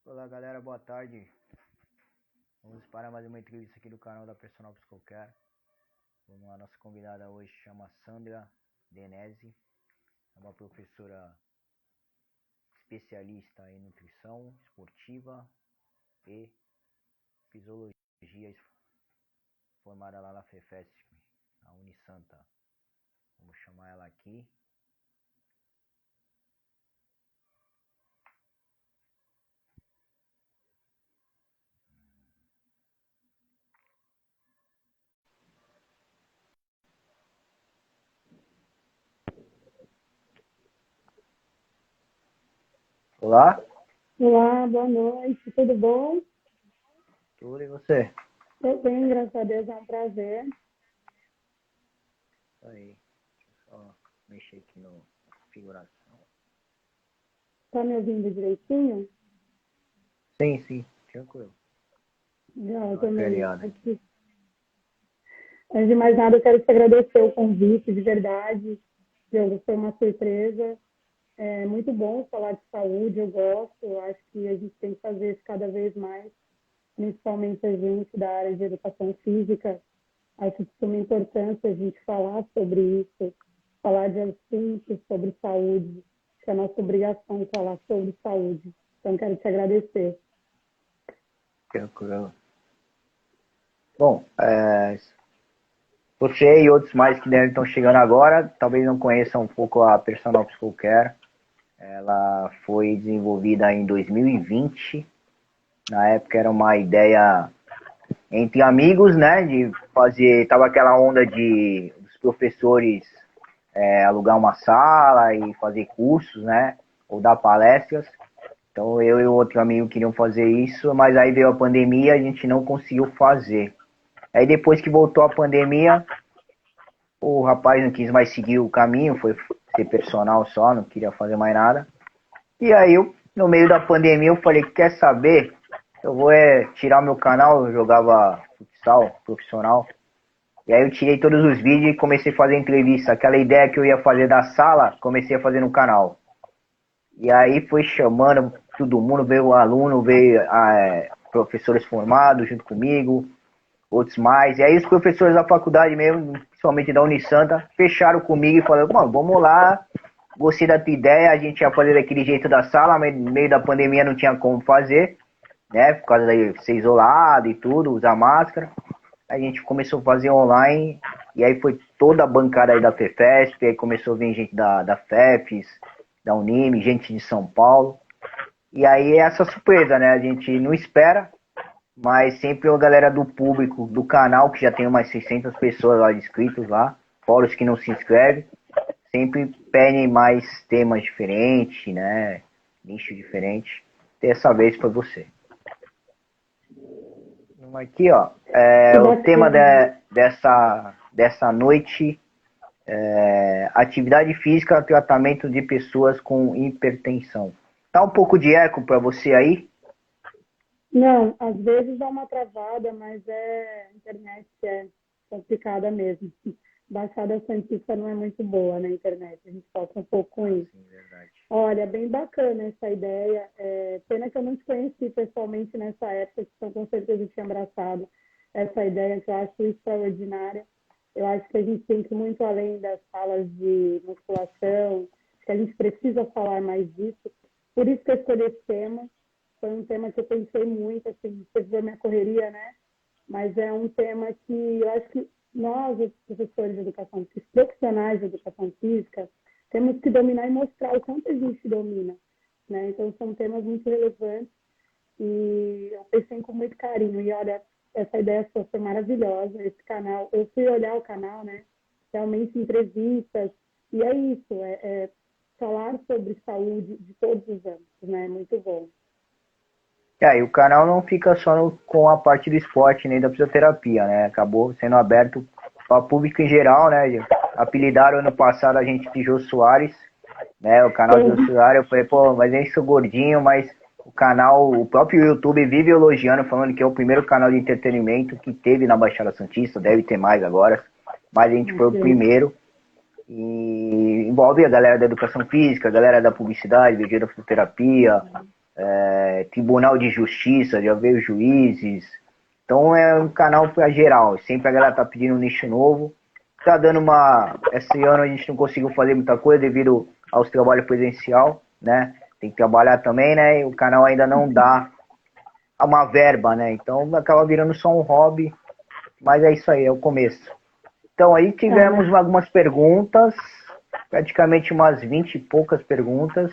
Olá galera, boa tarde. Vamos para mais uma entrevista aqui do canal da Personal Psicocare. A nossa convidada hoje chama Sandra Denese, é uma professora especialista em nutrição esportiva e fisiologia, formada lá na FEFESP, na Unisanta. Vamos chamar ela aqui. Olá. Olá, boa noite, tudo bom? Tudo e você? Estou bem, graças a Deus, é um prazer. Isso aí. Deixa eu só mexer aqui na configuração. Está me ouvindo direitinho? Sim, tranquilo. Já, eu Dá uma também. clareada aqui. Antes de mais nada, eu quero te agradecer o convite, de verdade. Foi uma surpresa. É muito bom falar de saúde, eu gosto. Eu acho que a gente tem que fazer isso cada vez mais, principalmente a gente da área de educação física. Acho de suma importância a gente falar sobre isso, falar de assuntos sobre saúde, que é a nossa obrigação falar sobre saúde. Então, quero te agradecer. Tranquilo. Bom, você e outros mais que devem estar chegando agora, talvez não conheçam um pouco a Personal Psicocare. Ela foi desenvolvida em 2020. Na época era uma ideia entre amigos, né? De fazer. Tava aquela onda de os professores alugar uma sala e fazer cursos, né? Ou dar palestras. Então eu e o outro amigo queriam fazer isso, mas aí veio a pandemia e a gente não conseguiu fazer. Aí depois que voltou a pandemia, o rapaz não quis mais seguir o caminho, foi ser personal só, não queria fazer mais nada. E aí eu, no meio da pandemia, eu falei, quer saber? Eu vou tirar meu canal, eu jogava futsal profissional. E aí eu tirei todos os vídeos e comecei a fazer entrevista. Aquela ideia que eu ia fazer da sala, comecei a fazer no canal. E aí foi chamando todo mundo, veio aluno, veio professores formados junto comigo, outros mais. E aí os professores da faculdade mesmo, principalmente da Unisanta, fecharam comigo e falaram, mano, vamos lá, gostei da tua ideia, a gente ia fazer daquele jeito da sala, mas no meio da pandemia não tinha como fazer, né, por causa de ser isolado e tudo, usar máscara. A gente começou a fazer online, e aí foi toda a bancada aí da FEFESP, aí começou a vir gente da FEPES, da Unime, gente de São Paulo. E aí é essa surpresa, né, a gente não espera, mas sempre a galera do público do canal, que já tem umas 600 pessoas lá inscritos lá, fora os que não se inscrevem, sempre pedem mais temas diferentes, né? Nicho diferente. Dessa vez foi você. Aqui, ó, o tema dessa noite é atividade física, tratamento de pessoas com hipertensão. Tá um pouco de eco para você aí? Não, às vezes dá uma travada, mas a internet é complicada mesmo. Baixada Santista não é muito boa na internet, a gente sofre um pouco com isso. Sim, verdade. Olha, bem bacana essa ideia. Pena que eu não te conheci pessoalmente nessa época, então com certeza eu tinha abraçado essa ideia que eu acho extraordinária. Eu acho que a gente tem que ir muito além das salas de musculação, que a gente precisa falar mais disso. Por isso que eu escolhi esse tema. Foi um tema que eu pensei muito, assim, você viu a minha correria, né? Mas é um tema que eu acho que nós, os professores de educação física, profissionais de educação física, temos que dominar e mostrar o quanto a gente domina, né? Então, são temas muito relevantes e eu pensei com muito carinho. E, olha, essa ideia sua foi maravilhosa, esse canal. Eu fui olhar o canal, né? Realmente entrevistas, e é isso, falar sobre saúde de todos os âmbitos, né? Muito bom. E o canal não fica só com a parte do esporte nem da fisioterapia, né? Acabou sendo aberto para o público em geral, né? Apelidaram ano passado a gente de Jô Soares, né? O canal de Jô Soares, eu falei, pô, mas eu sou gordinho, mas o canal, o próprio YouTube vive elogiando, falando que é o primeiro canal de entretenimento que teve na Baixada Santista, deve ter mais agora, mas a gente foi o primeiro. E envolve a galera da educação física, a galera da publicidade, da fisioterapia, Tribunal de Justiça, já veio juízes. Então é um canal para geral. Sempre a galera tá pedindo um nicho novo. Tá dando uma. Esse ano a gente não conseguiu fazer muita coisa devido aos trabalhos presencial, né? Tem que trabalhar também, né? E o canal ainda não dá uma verba, né? Então acaba virando só um hobby. Mas é isso aí, é o começo. Então aí tivemos algumas perguntas, praticamente umas 20 e poucas perguntas.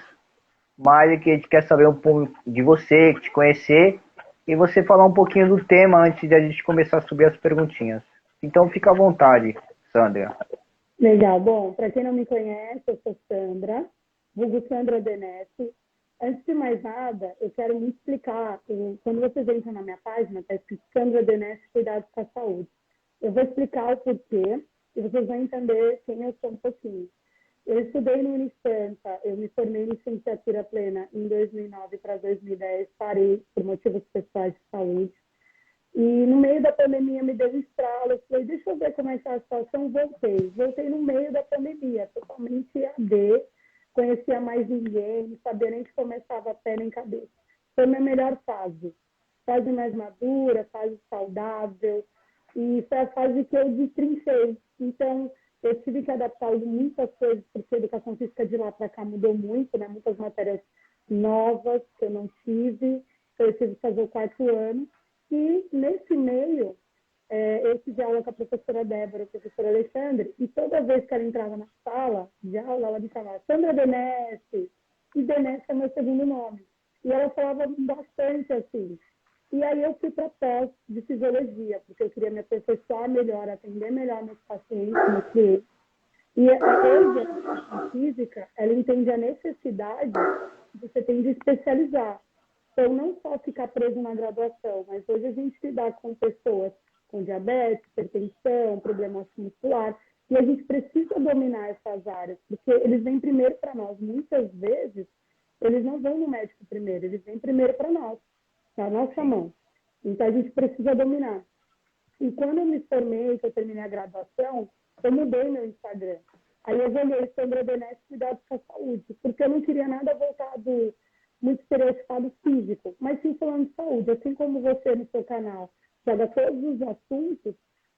Mas é que a gente quer saber um pouco de você, te conhecer, e você falar um pouquinho do tema antes de a gente começar a subir as perguntinhas. Então fica à vontade, Sandra. Legal. Bom, para quem não me conhece, eu sou Sandra, vulgo Sandra Denesse. Antes de mais nada, eu quero muito explicar, quando vocês entram na minha página, está escrito Sandra Denesse, Cuidados com a Saúde. Eu vou explicar o porquê e vocês vão entender quem eu sou um pouquinho. Eu estudei no Unisanta, eu me formei em licenciatura plena em 2009 para 2010, parei por motivos pessoais de saúde. E no meio da pandemia me deu um estralo, eu falei, deixa eu ver como é que tá a situação, voltei no meio da pandemia, totalmente EAD, conhecia mais ninguém, não sabia nem que começava a pé nem cabeça. Foi a minha melhor fase mais madura, fase saudável, e foi a fase que eu destrinchei. Então, eu tive que adaptar muitas coisas, porque a educação física de lá para cá mudou muito, né? Muitas matérias novas que eu não tive, então eu tive que fazer o 4º ano. E, nesse meio, eu tive aula com a professora Débora, a professora Alexandre, e toda vez que ela entrava na sala de aula, ela me chamava Sandra Denesse, e Denesse é meu segundo nome. E ela falava bastante assim. E aí eu fui para pós de fisiologia, porque eu queria me aperfeiçoar melhor, atender melhor meus pacientes, meus clientes. E hoje a educação física, ela entende a necessidade que você tem de especializar. Então, não só ficar preso na graduação, mas hoje a gente lidar com pessoas com diabetes, hipertensão, problema muscular, e a gente precisa dominar essas áreas, porque eles vêm primeiro para nós. Muitas vezes, eles não vão no médico primeiro, eles vêm primeiro para nós, na nossa mão. Então, a gente precisa dominar. E quando eu me formei, que eu terminei a graduação, eu mudei meu Instagram. Aí eu joguei Sandra Denesse, Cuidados com a Saúde, porque eu não queria nada voltado muito estereotipado físico, mas sim falando de saúde. Assim como você no seu canal joga todos os assuntos,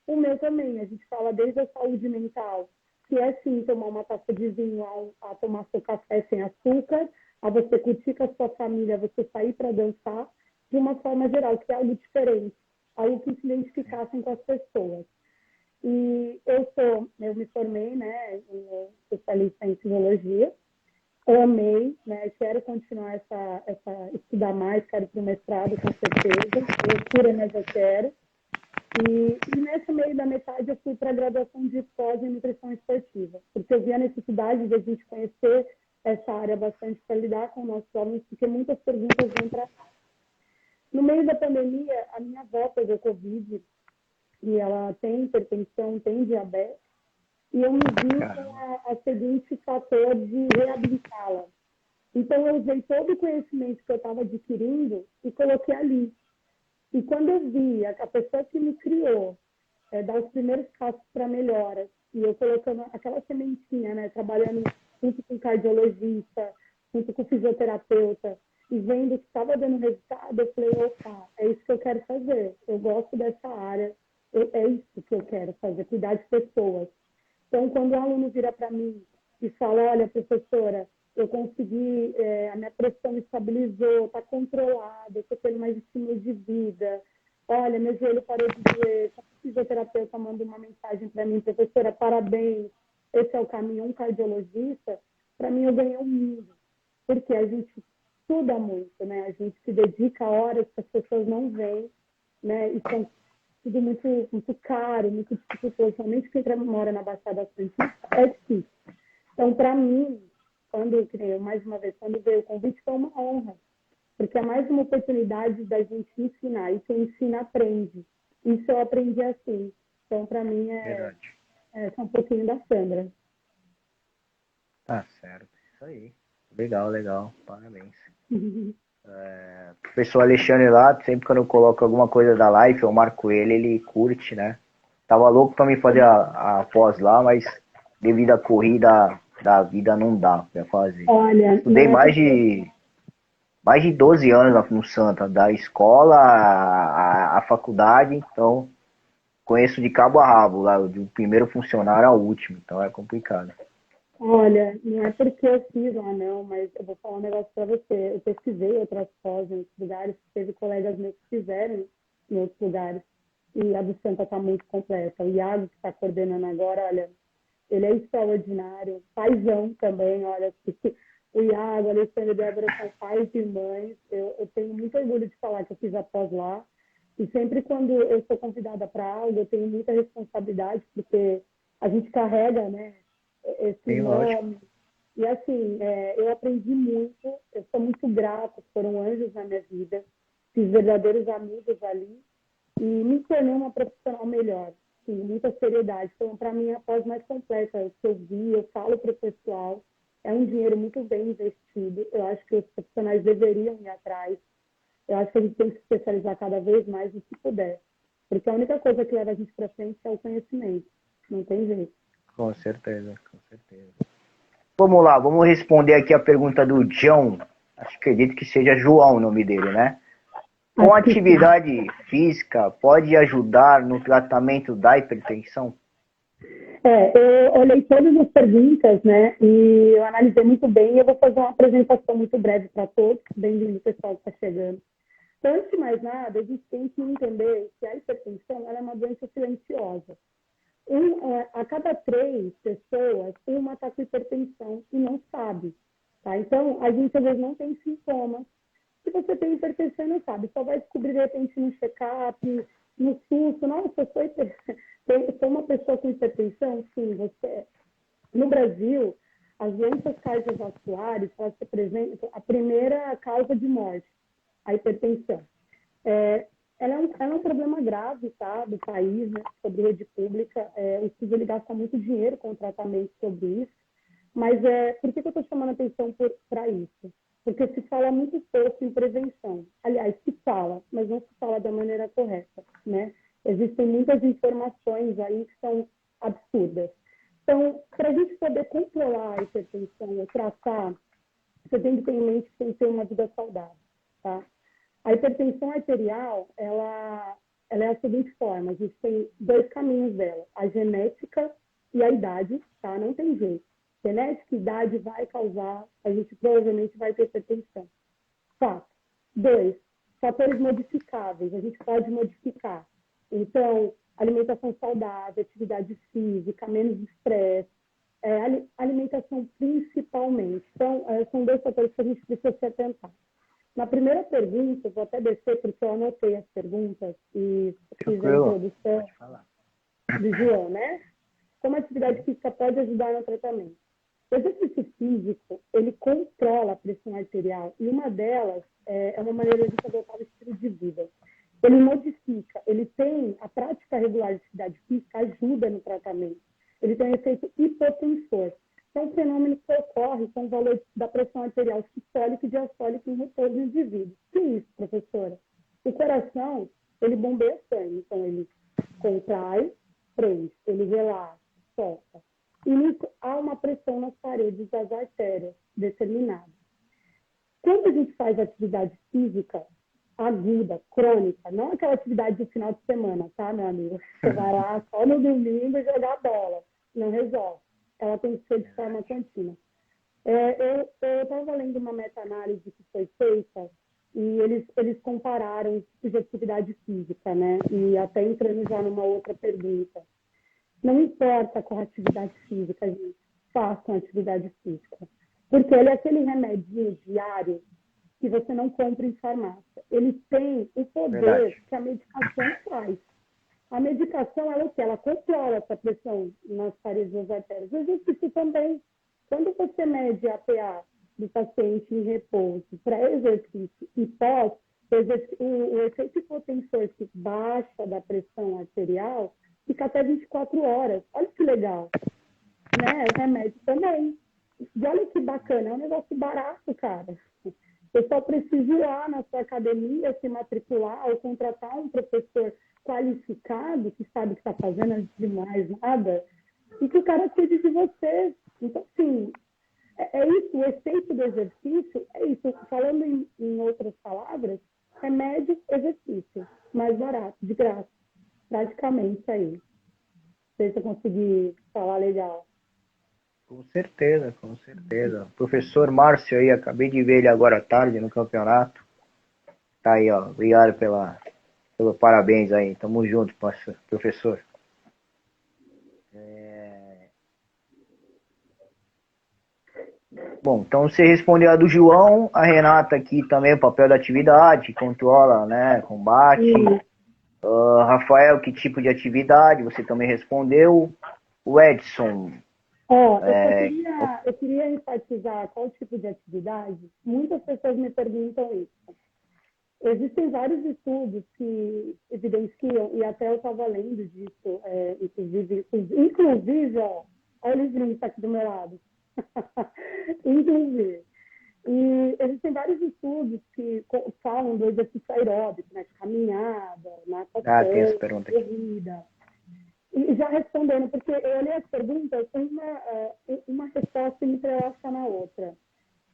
o meu também. A gente fala desde a saúde mental, que é sim tomar uma taça de vinho a tomar seu café sem açúcar, a você curtir com a sua família, a você sair para dançar, de uma forma geral, que é algo diferente, algo que se identificassem com as pessoas. E eu me formei, né, em especialista em fisiologia, amei, né, quero continuar estudar mais, quero ir para o mestrado, com certeza, loucura, mas eu quero. E nesse meio da metade eu fui para a graduação de pós em nutrição esportiva, porque eu vi a necessidade de a gente conhecer essa área bastante para lidar com nossos alunos, porque muitas perguntas vêm para. No meio da pandemia, a minha avó pegou Covid, e ela tem hipertensão, tem diabetes, e eu me vi com a seguinte fator de reabilitá-la. Então, eu usei todo o conhecimento que eu estava adquirindo e coloquei ali. E quando eu vi a pessoa que me criou dar os primeiros passos para melhoras, e eu colocando aquela sementinha, né, trabalhando junto com o cardiologista, junto com o fisioterapeuta, e vendo que estava dando resultado, eu falei, opa, é isso que eu quero fazer. Eu gosto dessa área, é isso que eu quero fazer, cuidar de pessoas. Então, quando o aluno vira para mim e fala, olha, professora, eu consegui, a minha pressão estabilizou, está controlada, eu estou tendo mais estímulo de vida, olha, meu joelho parou de doer, o fisioterapeuta manda uma mensagem para mim, professora, parabéns, esse é o caminho, um cardiologista, para mim eu ganhei um mundo, porque a gente estuda muito, né? A gente se dedica a horas que as pessoas não veem, né? E são tudo muito, muito caro, muito dificultoso, somente quem mora na Baixada Santista é difícil. Então, para mim, mais uma vez, quando veio o convite, foi uma honra, porque é mais uma oportunidade da gente ensinar, e quem ensina aprende. Isso eu aprendi assim. Então, para mim, é um pouquinho da Sandra. Tá certo, isso aí. Legal, legal, parabéns. O pessoal Alexandre lá, sempre quando eu coloco alguma coisa da live, eu marco ele curte, né? Tava louco pra me fazer a pós lá, mas devido à corrida da vida não dá pra fazer. Olha, Estudei mais de mais de 12 anos no Santa, da escola à faculdade, então conheço de cabo a rabo, lá, do primeiro funcionário ao último, então é complicado. Olha, não é porque eu fiz lá, não, mas eu vou falar um negócio para você. Eu pesquisei outras pós em outros lugares, teve colegas meus que fizeram em outros lugares, e a do Santa está muito completa. O Iago, que está coordenando agora, olha, ele é extraordinário, paizão também, olha, o Iago, a Alexandre e a Débora são pais e mães. Eu tenho muito orgulho de falar que eu fiz a pós lá. E sempre quando eu sou convidada para algo, eu tenho muita responsabilidade, porque a gente carrega, né, esse Sim, lógico. nome. E assim, eu aprendi muito, eu sou muito grata, foram anjos na minha vida, fiz verdadeiros amigos ali e me tornei uma profissional melhor, sim, muita seriedade. Então, para mim, a pós mais completa que eu vi, eu falo para o pessoal, é um dinheiro muito bem investido. Eu acho que os profissionais deveriam ir atrás. Eu acho que a gente tem que se especializar cada vez mais no que puder. Porque a única coisa que leva a gente para frente é o conhecimento. Não tem jeito. Com certeza, com certeza. Vamos lá, vamos responder aqui a pergunta do João. Acho que acredito que seja João o nome dele, né? Com Acho que sim. atividade física pode ajudar no tratamento da hipertensão? Eu olhei todas as perguntas, né, e eu analisei muito bem e eu vou fazer uma apresentação muito breve para todos. Bem-vindo, pessoal que está chegando. Então, antes de mais nada, a gente tem que entender que a hipertensão ela é uma doença silenciosa. A cada 3 pessoas, uma está com hipertensão e não sabe. Tá? Então, a gente às vezes não tem sintomas. Se você tem hipertensão e não sabe, só vai descobrir de repente no check-up, no susto. Nossa, eu sou uma pessoa com hipertensão? Sim, você é. No Brasil, as doenças cardiovasculares elas representam a primeira causa de morte, a hipertensão. É, ela é um problema grave, tá, do país, né, sobre rede pública. O SUS ele gasta muito dinheiro com o tratamento sobre isso. Mas por que eu estou chamando a atenção para isso? Porque se fala muito pouco em prevenção. Aliás, se fala, mas não se fala da maneira correta, né? Existem muitas informações aí que são absurdas. Então, para a gente poder controlar a hipertensão ou tratar, você tem que ter em mente que tem que ter uma vida saudável, tá? A hipertensão arterial, ela é a seguinte forma, a gente tem 2 caminhos dela, a genética e a idade, tá? Não tem jeito. Genética e idade vai causar, a gente provavelmente vai ter hipertensão. Fato. 2, fatores modificáveis, a gente pode modificar. Então, alimentação saudável, atividade física, menos estresse, alimentação principalmente. Então, são 2 fatores que a gente precisa se atentar. Na primeira pergunta, vou até descer porque eu anotei as perguntas e fiz a Tranquilo, introdução pode falar. do João, né? Como a atividade física pode ajudar no tratamento? O exercício físico, ele controla a pressão arterial e uma delas é uma maneira de a gente adotar o estilo de vida. Ele modifica, ele tem a prática regular de atividade física ajuda no tratamento. Ele tem um efeito hipotensor. É um fenômeno que ocorre com o valor da pressão arterial sistólica e diastólica em todos os indivíduos. Que é isso, professora? O coração, ele bombeia sangue, então ele contrai, prende, ele relaxa, solta. E nisso há uma pressão nas paredes das artérias determinada. Quando a gente faz atividade física aguda, crônica, não aquela atividade de final de semana, tá, meu amigo? Você vai lá só no domingo e jogar bola. Não resolve. Ela tem que ser de forma contínua. Eu estava lendo uma meta-análise que foi feita e eles compararam os tipos de atividade física, né? E até entrando já numa outra pergunta. Não importa qual atividade física, gente, façam atividade física. Porque ele é aquele remedinho diário que você não compra em farmácia. Ele tem o Verdade. poder que a medicação faz. A medicação, ela é o quê? Ela controla essa pressão nas paredes das artérias. O exercício também. Quando você mede a PA do paciente em repouso, pré-exercício e pós, o efeito hipotensor que baixa da pressão arterial fica até 24 horas. Olha que legal. Né? O remédio também. E olha que bacana, é um negócio barato, cara. Eu só preciso ir lá na sua academia, se matricular ou contratar um professor qualificado, que sabe o que está fazendo antes de mais nada, e que o cara cuide de você. Então, assim, é isso, o efeito do exercício é isso. Falando em outras palavras, remédio, exercício, mais barato, de graça, praticamente aí. Não sei se eu consegui falar legal. Com certeza, com certeza. Professor Márcio aí, acabei de ver ele agora à tarde no campeonato. Tá aí, ó. Obrigado pelo parabéns aí. Tamo junto, professor. Bom, então você respondeu a do João, a Renata aqui também, o papel da atividade, controla, né, combate. Rafael, que tipo de atividade? Você também respondeu. O Edson. Eu queria enfatizar qual tipo de atividade. Muitas pessoas me perguntam isso. Existem vários estudos que evidenciam, e até eu estava lendo disso, inclusive, ó, olha o livrinho que está aqui do meu lado. Inclusive. E existem vários estudos que falam do exercício aeróbico, né? Caminhada, natação, corrida. E já respondendo, porque eu olhei as perguntas, uma resposta entrelaça na outra.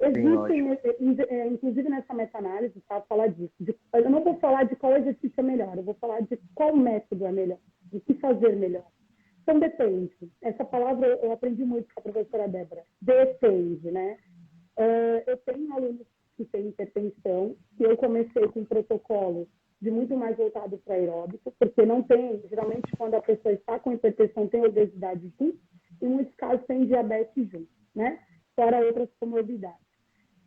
Existem, inclusive nessa meta-análise, tá? Falar disso. Eu não vou falar de qual exercício é melhor, eu vou falar de qual método é melhor, de que fazer melhor. Então, depende. Essa palavra eu aprendi muito com a professora Débora. Depende, né? Eu tenho alunos que têm hipertensão, e eu comecei com um protocolo de muito mais voltado para aeróbico, porque não tem, geralmente quando a pessoa está com hipertensão, tem obesidade junto, e em muitos casos tem diabetes junto, né? Fora outras comorbidades.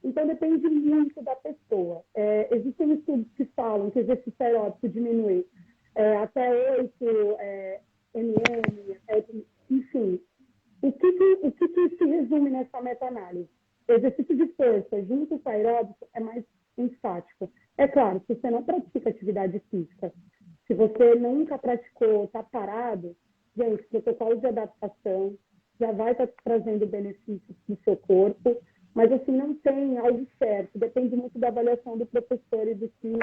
Então, depende muito da pessoa. Existem estudos que falam que o exercício aeróbico diminui até 8 mm, enfim. O que se resume nessa meta-análise? O exercício de força junto com o aeróbico é mais enfático. É claro, se você não pratica atividade física, se você nunca praticou, está parado, gente, protocolo de adaptação já vai estar trazendo benefícios no seu corpo, mas assim, não tem algo certo, depende muito da avaliação do professor e do que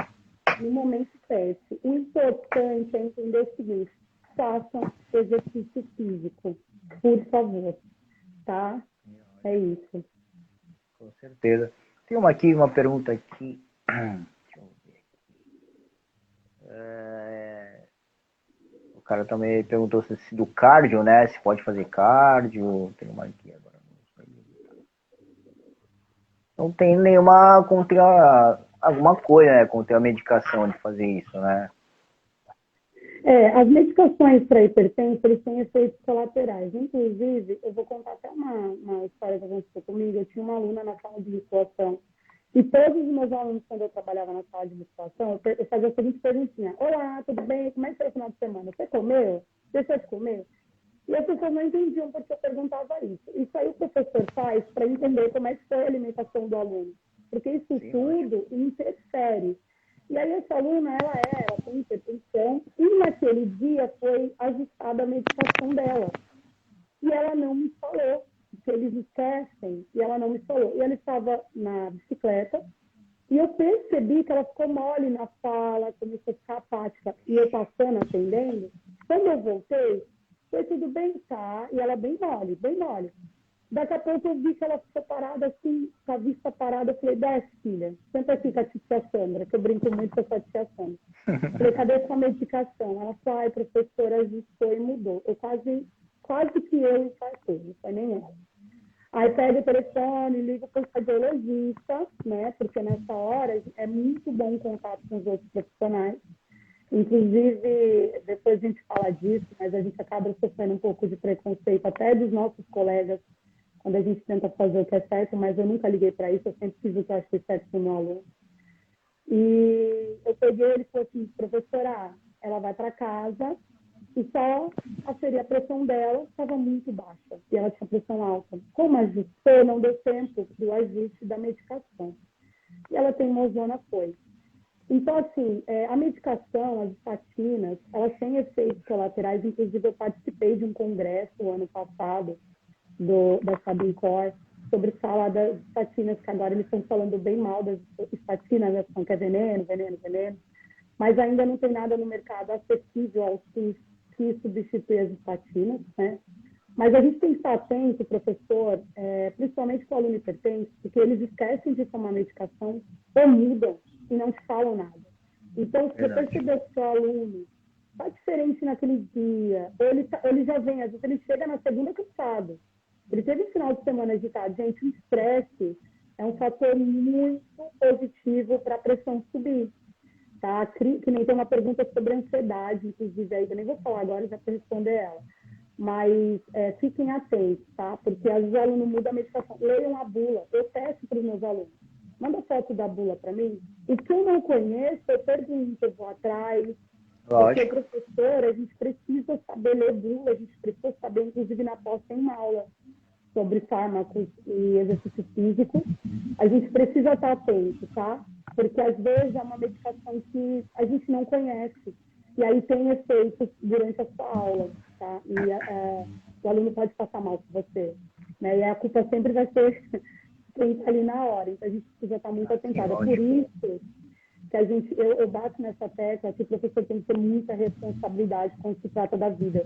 no momento teste. O importante é entender o seguinte: façam exercício físico, por favor, tá? É isso. Com certeza. Tem uma pergunta aqui. Deixa eu ver aqui. O cara também perguntou se do cardio, né? Se pode fazer cardio. Tem uma aqui agora. Não tem nenhuma contra alguma coisa, né? Contra a medicação de fazer isso, né? As medicações para hipertensão, eles têm efeitos colaterais. Inclusive, eu vou contar até uma história que aconteceu comigo. Eu tinha uma aluna na sala de musculação. E todos os meus alunos, quando eu trabalhava na sala de musculação, eu fazia a seguinte perguntinha: olá, tudo bem? Como é que foi o final de semana? Você comeu? Deixa de comer? E as pessoas não entendiam porque eu perguntava isso. Isso aí o professor faz para entender como é que foi a alimentação do aluno. Porque isso tudo interfere. E aí essa aluna, ela tem hipertensão, e naquele dia foi ajustada a medicação dela. E ela não me falou, porque eles esquecem, e ela não me falou. E ela estava na bicicleta, e eu percebi que ela ficou mole na fala, começou a ficar apática. E eu passando, atendendo, quando eu voltei, foi tudo bem, tá? E ela bem mole, bem mole. Daqui a pouco eu vi que ela ficou parada assim, com a vista parada. Eu falei: desce, filha. Senta aqui com a tia Sandra, que eu brinco muito com a tia Sandra. Falei: cadê sua medicação? Ela falou: ai, professora, ajustou e mudou. Eu quase que eu infartei, não foi nem ela. Aí pega o telefone, liga para o cardiologista, né? Porque nessa hora é muito bom o contato com os outros profissionais. Inclusive, depois a gente fala disso, mas a gente acaba sofrendo um pouco de preconceito até dos nossos colegas quando a gente tenta fazer o que é certo, mas eu nunca liguei para isso, eu sempre fiz o que eu achei certo para o meu aluno. E eu peguei ele e falei assim: professora, ela vai para casa e só aferir a pressão dela estava muito baixa e ela tinha pressão alta. Como ajustou, não deu tempo do ajuste da medicação. E ela teimosona foi. Então, assim, a medicação, as estatinas, elas têm efeitos colaterais. Inclusive, eu participei de um congresso o ano passado da Sabincor sobre falar das estatinas, que agora eles estão falando bem mal das estatinas, né? Que é veneno, mas ainda não tem nada no mercado acessível ao SUS que substitui as estatinas, né? Mas a gente tem que estar atento, professor, principalmente com o aluno hipertenso, porque eles esquecem de tomar medicação ou mudam e não te falam nada. Então, se você perceber que o seu aluno está diferente naquele dia, ele já vem, às vezes ele chega na segunda cansado. Ele teve um final de semana agitado. Gente, o estresse é um fator muito positivo para a pressão subir. Tá? Que nem tem uma pergunta sobre ansiedade, inclusive, aí eu nem vou falar agora, já para responder ela. Mas fiquem atentos, tá? Porque às vezes o aluno muda a medicação. Leiam a bula. Eu peço para os meus alunos. Manda foto da bula para mim. E que eu não conheço, eu pergunto, eu vou atrás. Lógico. Porque, professor, a gente precisa saber ler bula, a gente precisa saber, inclusive na pós tem uma aula sobre fármacos e exercício físico. A gente precisa estar atento, tá? Porque às vezes é uma medicação que a gente não conhece. E aí tem efeitos durante a sua aula, tá? E o aluno pode passar mal com você. Né? E a culpa sempre vai ser quem está ali na hora. Então a gente precisa estar muito atentado. Por isso que eu bato nessa tecla que o professor tem que ter muita responsabilidade quando se trata da vida.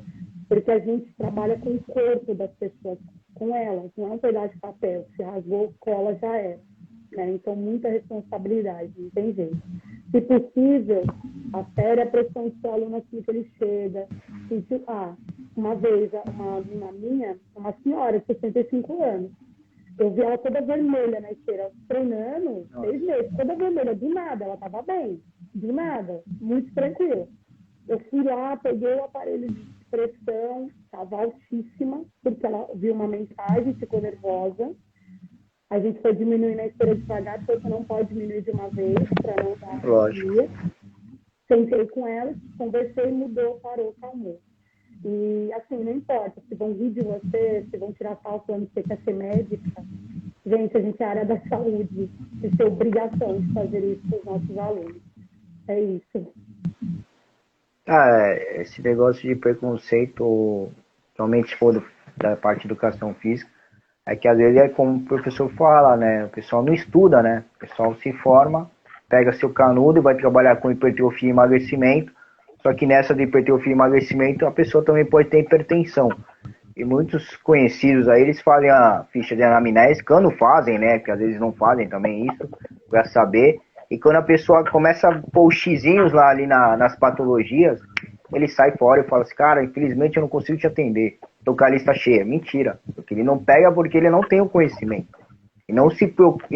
Porque a gente trabalha com o corpo das pessoas, com elas, não é um pedaço de papel. Se rasgou, cola, já é. Né? Então, muita responsabilidade, não tem jeito. Se possível, afere a pressão do seu aluno assim que ele chega. Uma vez, uma aluna minha, uma senhora de 65 anos, eu vi ela toda vermelha na esteira, treinando 6 meses, toda vermelha, do nada, ela estava bem, do nada, muito tranquila. Eu fui lá, peguei o aparelho de pressão, estava altíssima, porque ela viu uma mensagem, ficou nervosa. A gente foi diminuindo a esteira devagar, porque você não pode diminuir de uma vez, para não dar arritmia. Sentei com ela, conversei, mudou, parou, calmou. E, assim, não importa se vão rir de você, se vão tirar falso falando que você quer ser médica. Gente, a gente é área da saúde. E tem obrigação de fazer isso com os nossos alunos. É isso. Esse negócio de preconceito, somente se for da parte de educação física, é que às vezes é como o professor fala, né? O pessoal não estuda, né? O pessoal se forma, pega seu canudo e vai trabalhar com hipertrofia e emagrecimento. Só que nessa de hipertrofia e emagrecimento, a pessoa também pode ter hipertensão. E muitos conhecidos aí, eles fazem a ficha de anamnese, quando fazem, né? Que às vezes não fazem também isso, pra saber. E quando a pessoa começa a pôr os xizinhos lá ali nas patologias, ele sai fora e fala assim, cara, infelizmente eu não consigo te atender. Tô com a lista cheia. Mentira. Porque ele não pega porque ele não tem o conhecimento. E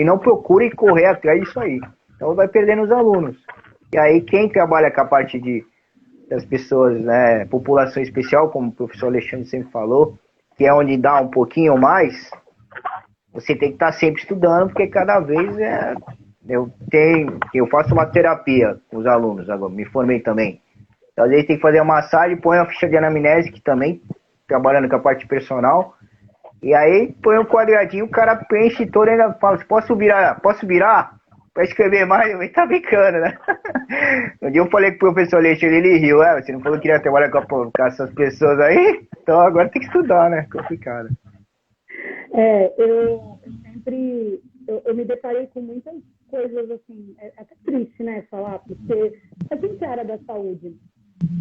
não procura correr atrás disso aí. Então vai perdendo os alunos. E aí quem trabalha com a parte das pessoas, né, população especial, como o professor Alexandre sempre falou, que é onde dá um pouquinho mais, você tem que estar sempre estudando, porque cada vez eu faço uma terapia com os alunos agora, me formei também. Então, às vezes tem que fazer uma massagem, põe uma ficha de anamnese, que também, trabalhando com a parte personal, e aí põe um quadradinho, o cara preenche todo e ainda fala assim, posso virar? Pra escrever mais, mas tá brincando, né? Um dia eu falei com o professor Alexandre, ele riu, você não falou que queria trabalhar com essas pessoas aí? Então agora tem que estudar, né? Complicado. Eu sempre, eu me deparei com muitas coisas assim, é até triste, né, falar, porque a gente é área da saúde,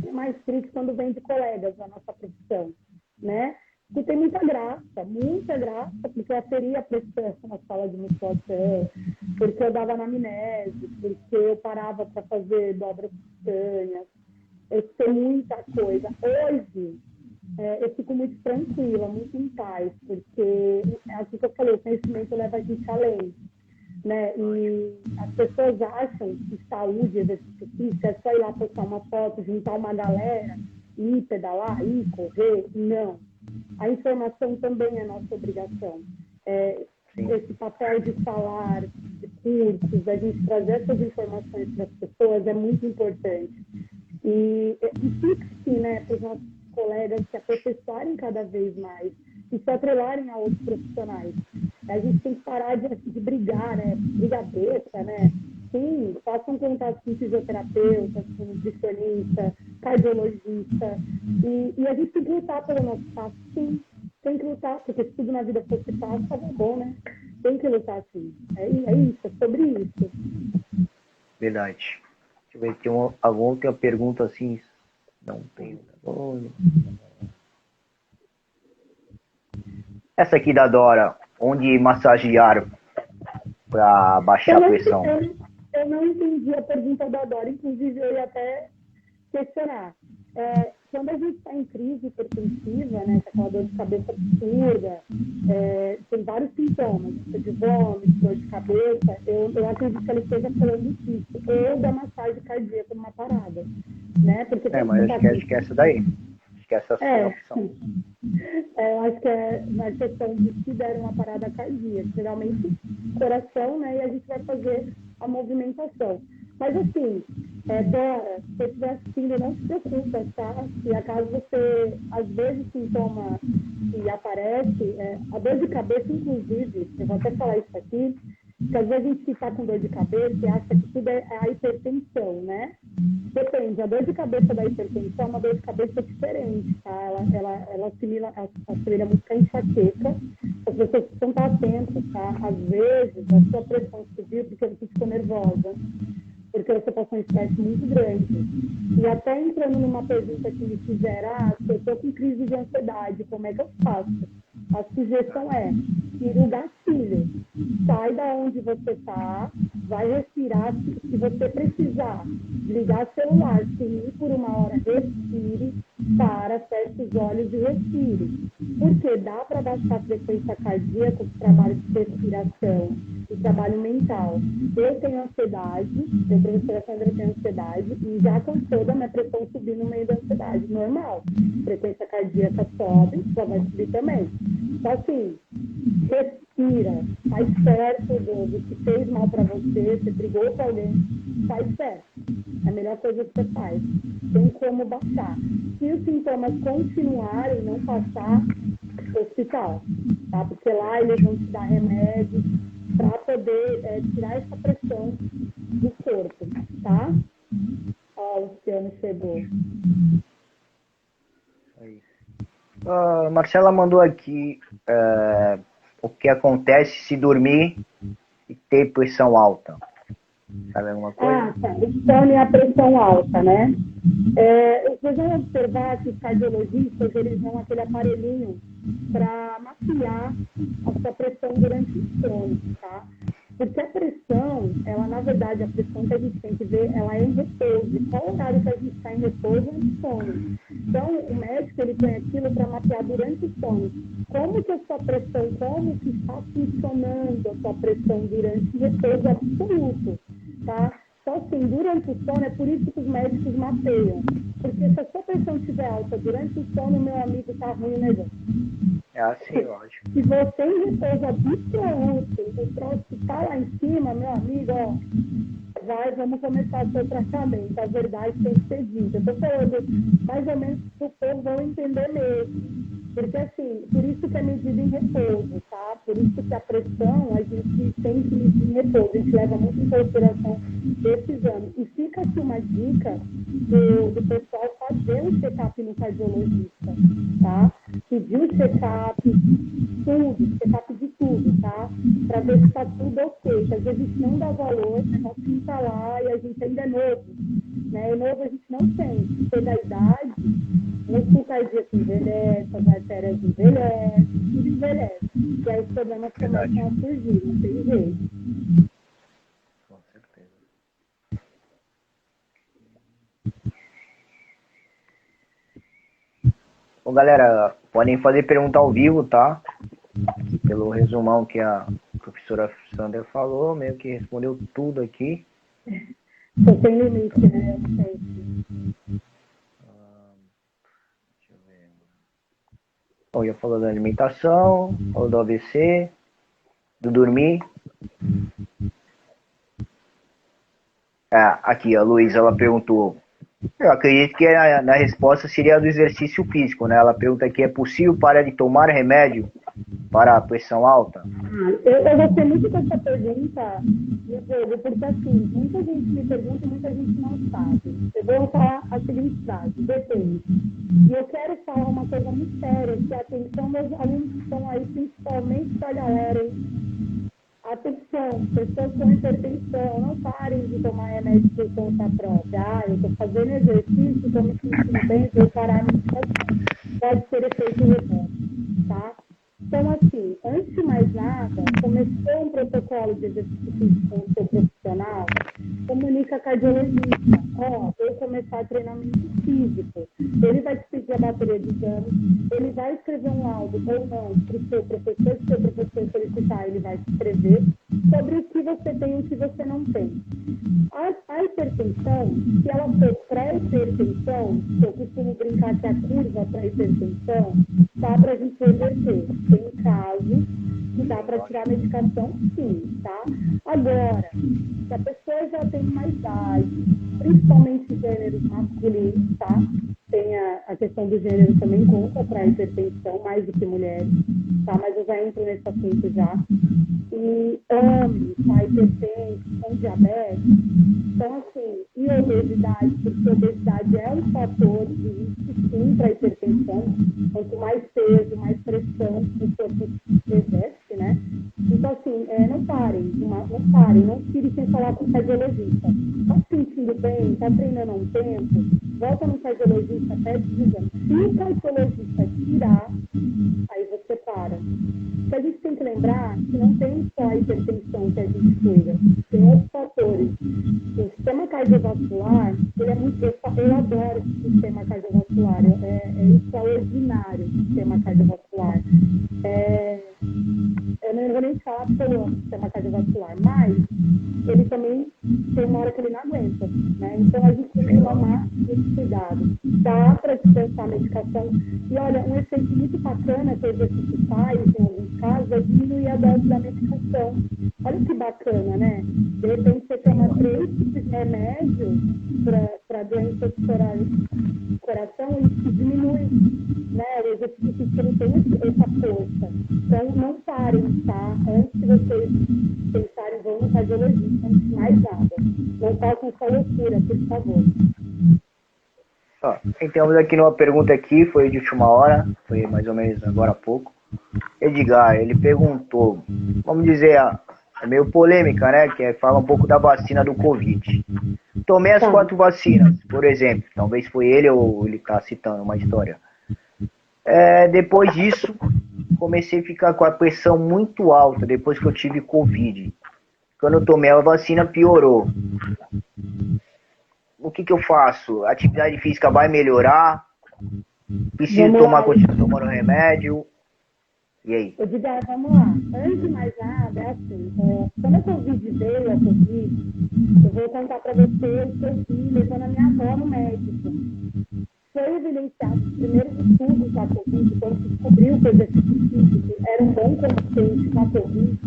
é mais triste quando vem de colegas da nossa profissão, né? E tem muita graça, porque eu teria pressão na sala de musculação, porque eu dava anamnese, porque eu parava para fazer dobras cutâneas, eu sei muita coisa. Hoje, eu fico muito tranquila, muito em paz, porque é assim que eu falei, o conhecimento leva a gente além. Né? E as pessoas acham que saúde, exercício físico, é só ir lá postar uma foto, juntar uma galera, ir pedalar, ir correr. Não. A informação também é nossa obrigação. Esse papel de falar, de cursos, da gente trazer essas informações para as pessoas é muito importante. E fixe, né, para os nossos colegas se aperfeiçoarem cada vez mais e se atrelarem a outros profissionais. A gente tem que parar de brigar, né? Brigadeira, né? Sim, façam contato com fisioterapeuta, com nutricionista, cardiologista. E a gente tem que lutar pelo nosso espaço, sim. Tem que lutar, porque se tudo na vida fosse fácil, tava bom, né? Tem que lutar, sim. É isso, é sobre isso. Verdade. Deixa eu ver, tem alguma outra pergunta assim? Não tenho. Essa aqui da Dora, onde massagear para baixar a pressão? Eu não entendi a pergunta da Dora, inclusive eu ia até questionar. Quando a gente está em crise hipertensiva, né, com aquela dor de cabeça absurda, tem vários sintomas, de vômito, dor de cabeça, eu acredito que ela esteja falando disso, ou da massagem cardíaca numa parada, né? Porque mas acho que é essa daí. Acho que essa é a opção. Eu acho que é uma questão de se der uma parada cardíaca, geralmente coração, né, e a gente vai fazer a movimentação. Mas assim, Dora, se você estiver assistindo, não se preocupa, tá? Se acaso você, às vezes, sintoma que aparece, a dor de cabeça, inclusive, eu vou até falar isso aqui, porque às vezes a gente está com dor de cabeça e acha que tudo é a hipertensão, né? Depende, a dor de cabeça da hipertensão é uma dor de cabeça diferente, tá? Ela assimila muito com a enxaqueca. As pessoas precisam estar atentas, tá? Às vezes, a sua pressão subiu porque você ficou nervosa, porque você passou um estresse muito grande. E até entrando numa pergunta que me fizeram, se eu estou com crise de ansiedade, como é que eu faço? A sugestão é tira o gatilho, sai da onde você está, vai respirar. Se você precisar ligar o celular, sumir por uma hora, respire, feche os olhos e respire. Porque dá para baixar a frequência cardíaca com o trabalho de respiração e trabalho mental. Eu tenho ansiedade, eu, professora Sandra, tenho ansiedade e já cansou da minha pressão subir no meio da ansiedade. Normal. Frequência cardíaca sobe, já vai subir também. Então, assim, respira, faz certo do que fez mal para você, você brigou com alguém, faz certo. É a melhor coisa que você faz. Tem como baixar. Se os sintomas continuarem, não passar, hospital, tá? Porque lá eles vão te dar remédio para poder tirar essa pressão do corpo, tá? Ó, o Luciano chegou. É isso. Marcela mandou aqui o que acontece se dormir e ter pressão alta. Sabe alguma coisa? Tá. Insônia e a pressão alta, né? Vocês vão observar que os cardiologistas, eles vão aquele aparelhinho para mapear a sua pressão durante o sono, tá? Porque a pressão, ela, na verdade, a pressão que a gente tem que ver, ela é em repouso. Qual horário que a gente está em repouso é em sono. Então, o médico, ele põe aquilo para mapear durante o sono. Como que a sua pressão, como que está funcionando a sua pressão durante o repouso absoluto, tá? Então, assim, durante o sono, é por isso que os médicos mapeiam. Porque se a sua pressão estiver alta durante o sono, meu amigo, tá ruim o negócio. É assim, lógico. Se você em repouso absoluto, o troço está lá em cima, meu amigo, vamos começar o seu tratamento. A verdade tem que ser dita. Eu estou falando mais ou menos que o povo vão entender mesmo. Porque, assim, por isso que é medida em repouso, tá? Por isso que a pressão a gente tem que medir em repouso. A gente leva muito em consideração esse exame. E fica aqui uma dica do pessoal fazer um check-up no cardiologista, tá? Pedir um check-up de tudo, tá? Para ver se está tudo ok. Porque às vezes a gente não dá valor, o negócio fica lá e a gente ainda é novo, né? E novo a gente não tem. Porque da idade, o músculo cardíaco envelhece, as artérias envelhecem, tudo envelhece. E aí os problemas começam a surgir, não tem jeito. Com certeza. Bom, galera, podem fazer pergunta ao vivo, tá? Aqui, pelo resumão que a professora Sandra falou, meio que respondeu tudo aqui. Só tem limite, né? Deixa eu ver. Bom, já falou da alimentação, falou do AVC, do dormir. Aqui, a Luísa, ela perguntou. Eu acredito que na resposta seria do exercício físico, né? Ela pergunta aqui, é possível parar de tomar remédio para a pressão alta? Eu gostei muito dessa pergunta, Diego, porque assim, muita gente me pergunta e muita gente não sabe. Eu vou falar a seguinte frase, depende. E eu quero falar uma coisa muito séria, que atenção, meus alunos que estão aí, principalmente para a galera, hein? Atenção, pessoas com hipertensão, não parem de tomar remédio por conta própria. Eu estou fazendo exercício, estou me sentindo bem, vou parar a medicação. Pode ser efeito reverso, tá? Então, assim, antes de mais nada, começou um protocolo de exercício físico com o seu profissional, comunica a cardiologista, ó, vou começar treinamento físico. Ele vai te pedir a bateria de exames, ele vai escrever um laudo ou não para o seu professor, se o seu professor solicitar, ele vai te escrever sobre o que você tem e o que você não tem. A hipertensão, se ela for pré-hipertensão, eu costumo brincar que a curva para hipertensão dá para a gente reverter. Tem casos que dá para tirar a medicação, sim, tá? Agora, se a pessoa já tem mais idade, principalmente gêneros masculinos, tá? Tem a questão do gênero também conta para a hipertensão, mais do que mulheres, tá? Mas eu já entro nesse assunto já. E homens, tá? Hipertensos, com diabetes. Então, assim, e obesidade, porque a obesidade é um fator de risco, sim, para a hipertensão. Quanto mais peso, mais pressão o corpo exerce, né? Então, assim, não parem, não tirem sem falar com o cardiologista. Tá se sentindo bem, tá treinando há um tempo, volta no cardiologista, pede exame. Se o cardiologista tirar, aí você para. Porque a gente tem que lembrar que não tem só a hipertensão que a gente cuida, tem outros fatores. O sistema cardiovascular, ele é muito, eu adoro o sistema cardiovascular, é extraordinário o sistema cardiovascular. Eu não vou nem falar porque eu amo o sistema cardiovascular, mas ele também tem uma hora que ele não aguenta, né? Então a gente tem que tomar esse cuidado. Dá para dispensar a medicação. E olha, um efeito muito bacana que o exercício faz, em alguns casos, é diminuir a dose da medicação. Olha que bacana, né? De repente você toma 3 tipos de remédio para doenças do coração e diminui, né? O exercício físico não tem essa força. Então não parem, tá? Antes de vocês pensarem, vão no cardiologista, antes de mais nada. Não façam essa loucura, por favor. Temos aqui uma pergunta aqui, foi de última hora, foi mais ou menos agora há pouco. Edgar, ele perguntou, vamos dizer, é meio polêmica, né? Que fala um pouco da vacina do Covid. Tomei as 4 vacinas, por exemplo. Talvez foi ele ou ele está citando uma história. Depois disso, comecei a ficar com a pressão muito alta depois que eu tive Covid. Quando eu tomei a vacina, piorou. O que eu faço? A atividade física vai melhorar? Preciso continuar tomando remédio? E aí? Edgar, vamos lá. Antes de mais nada, é assim, quando a Covid veio, a Covid, eu vou contar para você o que eu fiz levando a minha avó no médico. Foi evidenciado os primeiros estudos da Covid, quando se descobriu que o exercício físico era um bom combustível na Covid,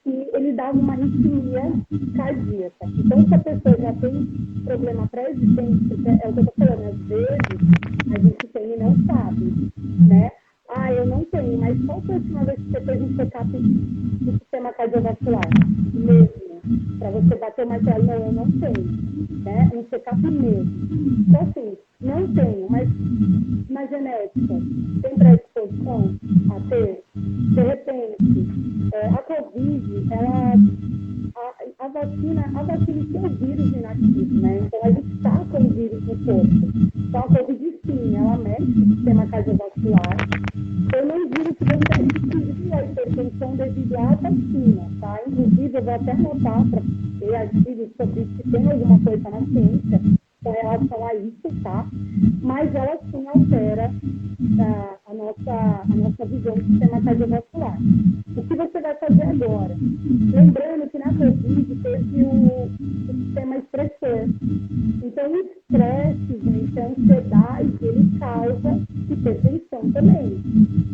e ele dava uma arritmia cardíaca. Então, se a pessoa já tem problema pré-existente, porque é o que eu estou falando, às vezes a gente tem e não sabe, né? Eu não tenho, mas qual foi a última vez que você fez um check-up do sistema cardiovascular? Mesmo, para você bater o martelo, não, eu não tenho, né? Um check-up mesmo. Então, assim, não tenho, mas na genética, tem predisposição a ter? De repente, a Covid, a vacina tem o vírus inativo, né? Então, a gente está com o vírus no corpo. Então, a Covid, sim, ela mexe no sistema cardiovascular. Eu não digo que você adquiriu a hipertensão devido à vacina, tá? Inclusive, eu vou até anotar para ter artigos sobre se tem alguma coisa na ciência com relação a isso, tá? Mas ela sim altera a nossa visão do sistema cardiovascular. O que você vai fazer agora? Lembrando que na Covid teve o sistema estressor. Então, o estresse, gente, a ansiedade, ele causa hipertensão também.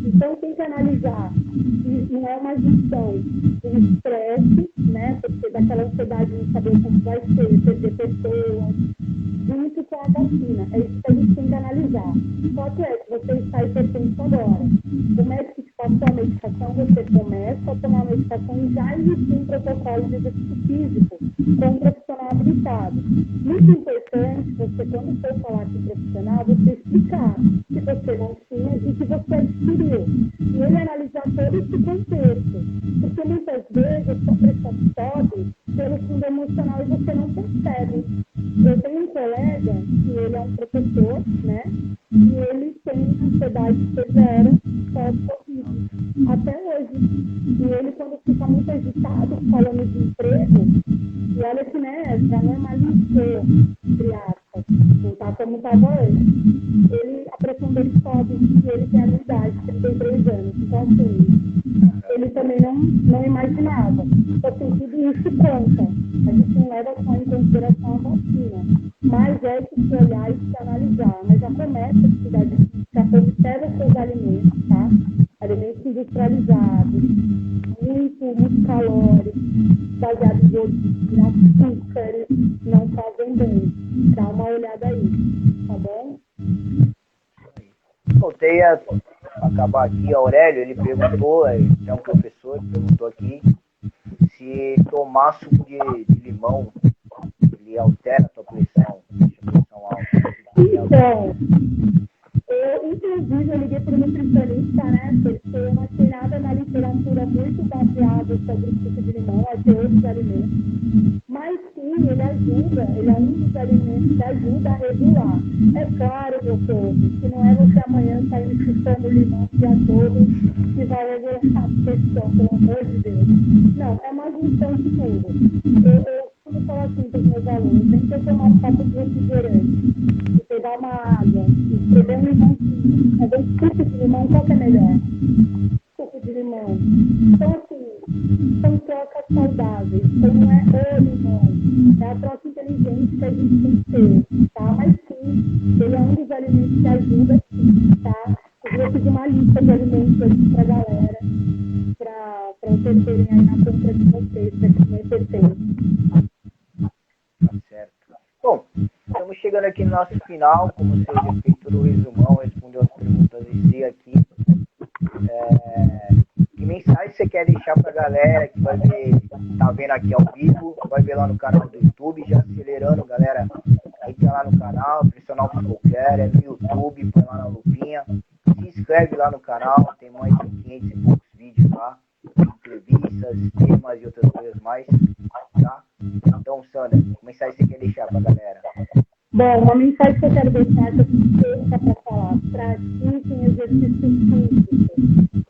Então, tem que analisar se não é uma junção do estresse, né? Porque daquela ansiedade de não saber como vai ser, perder pessoas, junto com a vacina. É isso que a gente tem que analisar. Só que se você está hipertenso agora, o médico te passou a medicação, você começa a tomar a medicação e já existe um protocolo de exercício físico com um profissional habilitado. Muito importante você, quando for falar com o profissional, você explicar que você não tinha e que você adquiriu. E ele analisar todo esse contexto. Porque muitas vezes a sua pressão sobe pelo fundo emocional e você não percebe. Eu tenho um colega que ele é um professor, né? E ele tem ansiedade severa pós-Covid. está muito agitado falando de emprego, e olha que, né, já normalizou, entre aspas, não tá como estava antes. A pressão dele sobe e ele tem a minha idade, 33 anos. Então, assim, ele também não imaginava. Então, assim, tudo isso conta. A gente não leva só em consideração a vacina, mas é que se olhar e se analisar. Mas já começa a atividade física, observa seus alimentos, tá? Alimentos industrializados, muito calóricos, baseados em gordura, açúcares, não fazem bem. Dá uma olhada aí, tá bom? Voltei a acabar aqui, Aurélio, ele perguntou, é um professor que perguntou aqui, se tomar suco de limão, ele altera a tua pressão alta. Então, inclusive, eu liguei para o nutricionista, né? Porque eu não achei nada na literatura muito baseado sobre o suco de limão, achei outros alimentos. Mas sim, ele é um dos alimentos que ajuda a regular. É claro, meu povo, que não é você amanhã sair chupando limão o dia todo que vai regular a pressão, pelo amor de Deus. Não, é uma junção de tudo. Eu costumo falar assim para os meus alunos, tem que tomar um copo de refrigerante, e pegar uma água, e escrever um limãozinho. É bem suco de limão, qual que é melhor? Suco de limão. Então, assim, são trocas saudáveis. Então, não é o limão. É a troca inteligente que a gente tem que ter, tá? Mas, sim, ele é um dos alimentos que ajuda, sim, tá? Eu vou pedir uma lista de alimentos aqui pra galera, para vocês terem aí na conta de vocês, para comer perfeito. Tá certo. Bom, estamos chegando aqui no nosso final, como você já fez todo o resumão, respondeu as perguntas em si aqui. Que mensagem você quer deixar para a galera que vai ver, tá vendo aqui ao vivo, vai ver lá no canal do YouTube, já acelerando, galera, entra lá no canal, Personal Psicocare, é no YouTube, põe lá na lupinha, se inscreve lá no canal, tem mais de 500 e poucos vídeos lá, entrevistas, temas e outras coisas mais, tá? Então, Sandra, que mensagem você quer deixar para a galera? Bom, uma mensagem que eu quero deixar, que eu fiquei para falar, pratiquem exercício físico.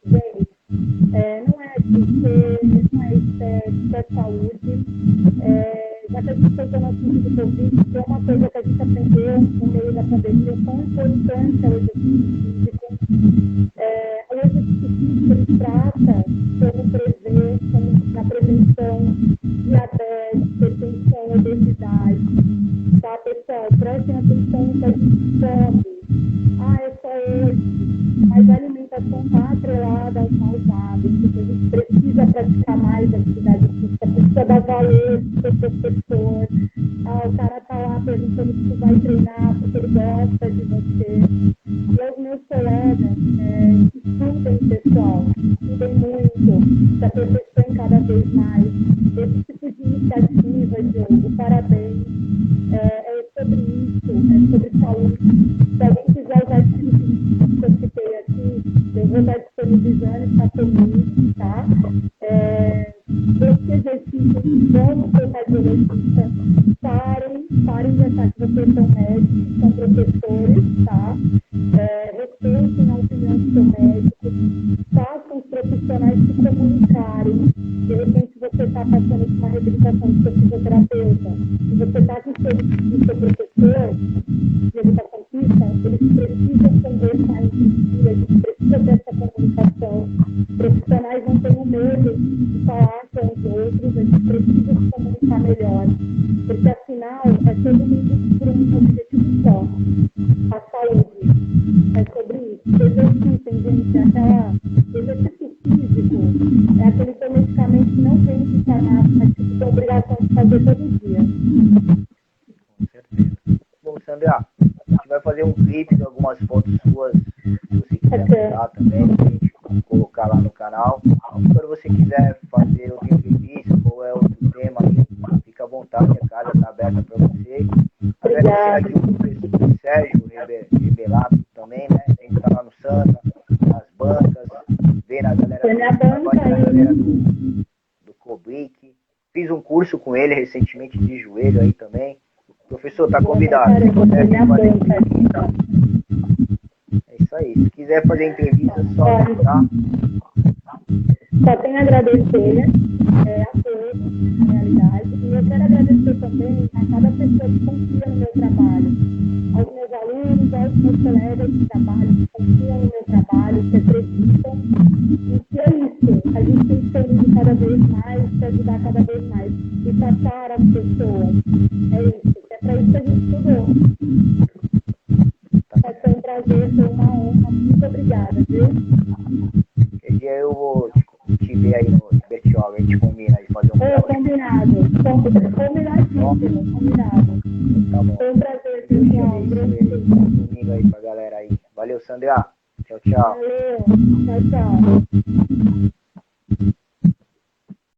Gente, não é porque não é estética, é saúde. Já que a gente tocou no assunto do Covid, que é uma coisa que a gente aprendeu no meio da pandemia, o quão importante é o exercício físico. O exercício físico ele trata como prever, como na prevenção, diabetes, hipertensão, obesidade. Tá, pessoal? Prestem atenção no que a gente come. É só hoje. Mas a alimentação está atrelada aos maus hábitos. A gente precisa praticar mais atividade física, precisa dar valor para o seu professor. O cara está lá perguntando se tu vai treinar porque ele gosta de você. E aos meus colegas, estudem, pessoal. Estudem muito. Se aperfeiçoem cada vez mais. Esse tipo de iniciativa, Diogo, parabéns. É sobre isso, é sobre saúde. Se alguém quiser os artigos que eu citei aqui, eu vou estar disponibilizando, está comigo, tá? Esse exercício, vamos ser cardiologista, parem de achar que vocês são médicos, são professores, tá? Respeitem a opinião do seu médico, façam os profissionais se comunicarem. De repente você está passando por uma reabilitação do seu fisioterapeuta, e você está com o seu professor de educação física, eles precisam conversar entre si, a gente precisa dessa comunicação. Profissionais não tenham medo de falar com os outros, a gente precisa se comunicar melhor, porque afinal é todo mundo por um objetivo só, a saúde. É sobre isso. Exercitem, gente, exercício físico é aquele seu medicamento que não vem de farmácia, mas que você tem obrigação de fazer todo dia. Com certeza. Bom, Sandra, a gente vai fazer um clipe de algumas fotos suas, se você quiser mandar também, pra gente colocar lá no canal. Quando você quiser fazer outra entrevista ou outro tema aí, fica à vontade, a casa está aberta para você. Agradecer aqui o professor Sérgio Rebelato também, né? A gente está lá no Santa, nas bancas, vendo a galera do Cobric. Fiz um curso com ele recentemente de joelho aí também. Professor, tá convidado. Se quiser fazer entrevista, é isso aí. Se quiser fazer entrevista, só tá. Só tenho a agradecer a todos, na realidade, e eu quero agradecer também a cada pessoa que confia no meu trabalho, aos meus alunos, aos meus colegas de trabalho que confiam no meu trabalho, que acreditam, e que é isso, a gente tem que ser unido cada vez mais, se ajudar cada vez mais, e passar às pessoas, é isso, é para isso que a gente estudou. Foi um prazer, foi uma honra, muito obrigada, viu? Que dia eu vou te ver aí no Bertioga, a gente combina de fazer um grau. Combinado, combinadíssimo, combinado. Tá bom. Foi um prazer, pessoal. Domingo aí pra galera aí. Valeu, Sandra. Tchau, tchau. Valeu, tchau, tchau.